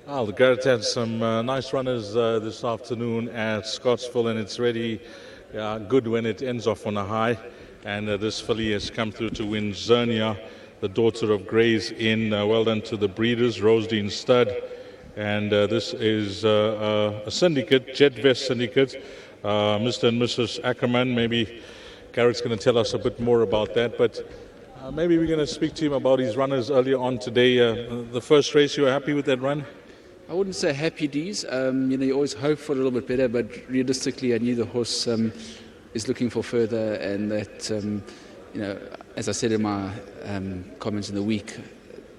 Well, the Garrett had some nice runners this afternoon at Scottsville, and it's really good when it ends off on a high. And this filly has come through to win Zernia, the daughter of Gray's Inn. Well done to the breeders, Rosedene Stud. And this is a syndicate, Jet Vest Syndicate. Mr. and Mrs. Ackerman, maybe Garrett's going to tell us a bit more about that. But maybe we're going to speak to him about his runners earlier on today. The first race, you were happy with that run? I wouldn't say happy D's. You always hope for a little bit better, but realistically, I knew the horse is looking for further, and that, as I said in my comments in the week,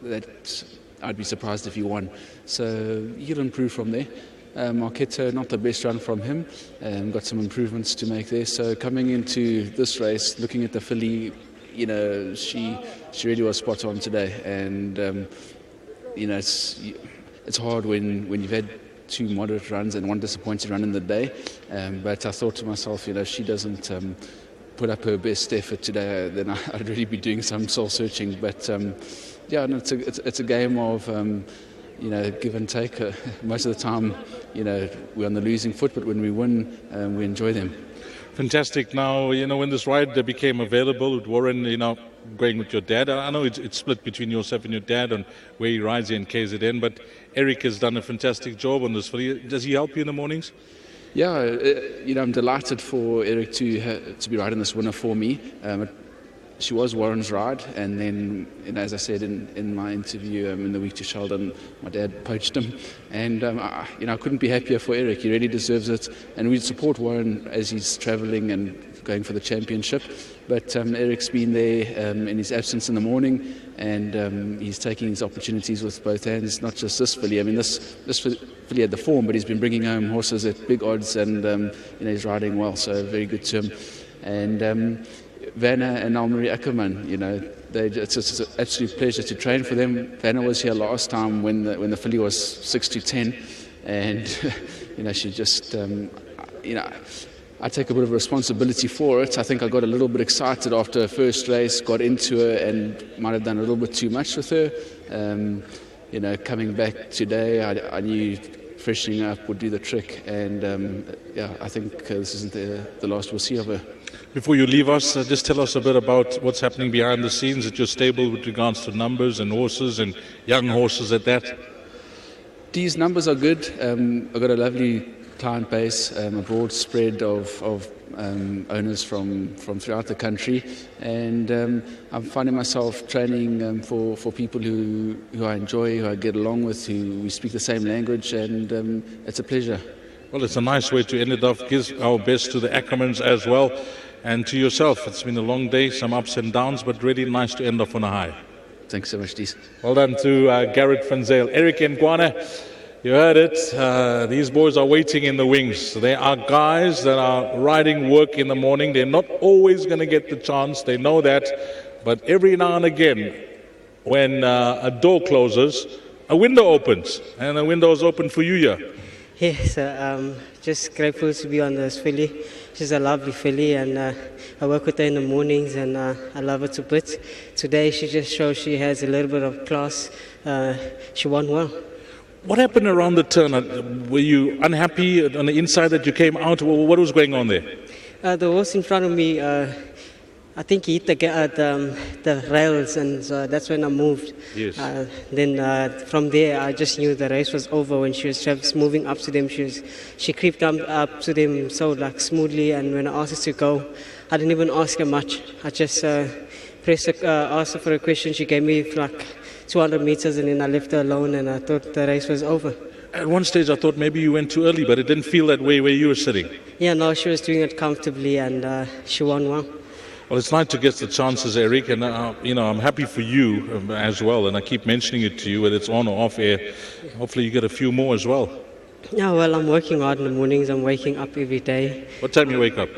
that I'd be surprised if he won. So he'll improve from there. Marketo, not the best run from him, got some improvements to make there. So coming into this race, looking at the filly, she really was spot on today, and it's hard when you've had two moderate runs and one disappointing run in the day. But I thought to myself, if she doesn't put up her best effort today, then I'd really be doing some soul searching. But it's a game of give and take. Most of the time, we're on the losing foot, but when we win, we enjoy them. Fantastic. Now, when this ride became available with Warren, going with your dad, I know it's split between yourself and your dad on where he rides in KZN, but Eric has done a fantastic job on this. Does he help you in the mornings? Yeah, I'm delighted for Eric to be riding this winner for me. She was Warren's ride, and then, as I said in my interview in the week to Sheldon, my dad poached him, and I couldn't be happier for Eric. He really deserves it, and we support Warren as he's travelling and going for the championship. But Eric's been there in his absence in the morning, and he's taking his opportunities with both hands. Not just this filly. I mean, this filly had the form, but he's been bringing home horses at big odds, and he's riding well. So very good to him, and. Vanna and Almarie Ackerman, it's an absolute pleasure to train for them. Vanna was here last time when the filly was 6-10, and she just, I take a bit of responsibility for it. I think I got a little bit excited after her first race, got into her, and might have done a little bit too much with her. Coming back today, I knew freshening up would do the trick, and I think this isn't the last we'll see of her. Before you leave us, just tell us a bit about what's happening behind the scenes at your stable with regards to numbers and horses and young horses at that. These numbers are good. I've got a lovely client base, a broad spread of owners from throughout the country, and I'm finding myself training for people who I enjoy, who I get along with, who we speak the same language, and it's a pleasure. Well, it's a nice way to end it off. Give our best to the Ackermans as well. And to yourself, it's been a long day, some ups and downs, but really nice to end off on a high. Thanks so much, Dees. Well done to Garrett van Zyl. Eric and Guana, you heard it. These boys are waiting in the wings. They are guys that are riding work in the morning. They're not always going to get the chance. They know that. But every now and again, when a door closes, a window opens. And the window is open for you here. Yes, just grateful to be on this filly. She's a lovely filly, and I work with her in the mornings, and I love her to bits. Today she just shows she has a little bit of class. She won well. What happened around the turn? Were you unhappy on the inside that you came out? What was going on there? The horse in front of me, I think he hit the rails, and that's when I moved. Yes. Then from there, I just knew the race was over. When she was moving up to them, she creeped up to them so smoothly. And when I asked her to go, I didn't even ask her much. I just asked her for a question. She gave me 200 meters, and then I left her alone, and I thought the race was over. At one stage, I thought maybe you went too early, but it didn't feel that way where you were sitting. Yeah, no, she was doing it comfortably, and she won well. Well, it's nice to get the chances, Eric, and I'm happy for you as well, and I keep mentioning it to you, whether it's on or off air. Hopefully you get a few more as well. Yeah, well, I'm working hard in the mornings. I'm waking up every day. What time do you wake up?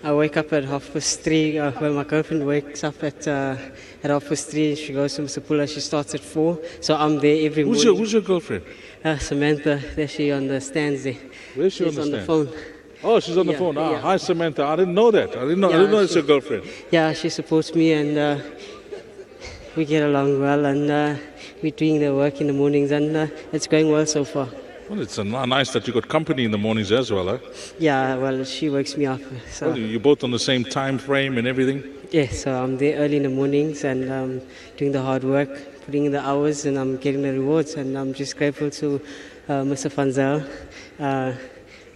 I wake up at 3:30. When my girlfriend wakes up at 3:30, she goes to Msapula. She starts at 4, so I'm there every morning. Who's your girlfriend? Samantha. There she on the stands there. Where's she She's on the phone. Oh, she's on the phone. Yeah. Hi, Samantha. I didn't know that. I didn't know it's your girlfriend. Yeah, she supports me, and we get along well, and we're doing the work in the mornings, and it's going well so far. Well, it's nice that you got company in the mornings as well, huh? Yeah, well, she wakes me up. So Well, you're both on the same time frame and everything. yeah, so I'm there early in the mornings and doing the hard work, putting in the hours, and I'm getting the rewards. And I'm just grateful to Mr. Van Zyl.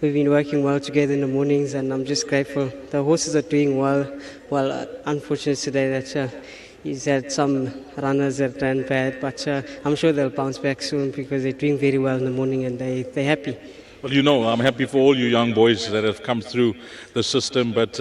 We've been working well together in the mornings, and I'm just grateful. The horses are doing well. Well, unfortunate today that he's had some runners that ran bad, but I'm sure they'll bounce back soon because they're doing very well in the morning and they're happy. Well, you know, I'm happy for all you young boys that have come through the system, but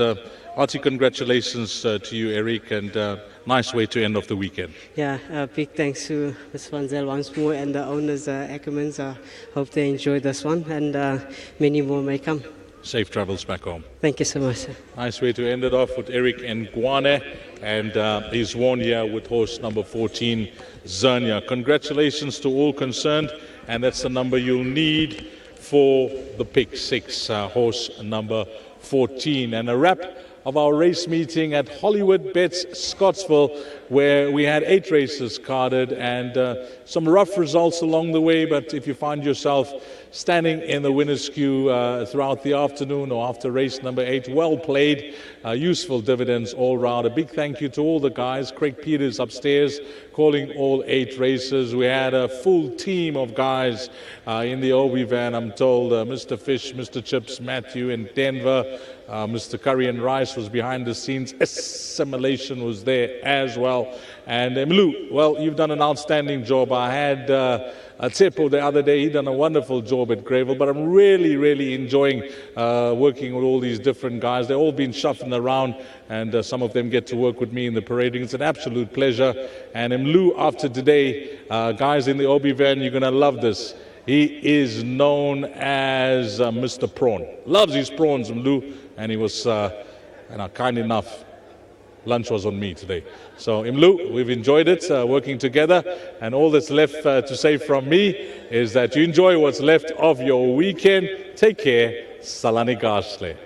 hearty congratulations to you, Eric, and nice way to end off the weekend. Yeah, big thanks to Mr. Van Zyl once more and the owners, Ackermans. I hope they enjoyed this one, and many more may come. Safe travels back home. Thank you so much, sir. Nice way to end it off with Eric and Guane, and he's won here with horse number 14, Zernia. Congratulations to all concerned, and that's the number you'll need for the pick 6, horse number 14. And a wrap of our race meeting at Hollywood Bets Scottsville, where we had 8 races carded and some rough results along the way. But if you find yourself standing in the winner's queue throughout the afternoon or after race number 8, well played, useful dividends all round. A big thank you to all the guys. Craig Peters upstairs calling all 8 races. We had a full team of guys in the OB van, I'm told. Mr. Fish, Mr. Chips, Matthew in Denver, Mr. Curry and Rice was behind the scenes. Assimilation was there as well. And Mlu, well, you've done an outstanding job. I had Tsepo the other day. He done a wonderful job at Greyville, but I'm really enjoying working with all these different guys. They've all been shuffling around, and some of them get to work with me in the parading. It's an absolute pleasure. And Mlu, after today, guys in the OB van, you're going to love this. He is known as Mr. Prawn. Loves his prawns, Mlu, and he was kind enough. Lunch was on me today. So, Imlu, we've enjoyed it working together, and all that's left to say from me is that you enjoy what's left of your weekend. Take care. Salani Gashle.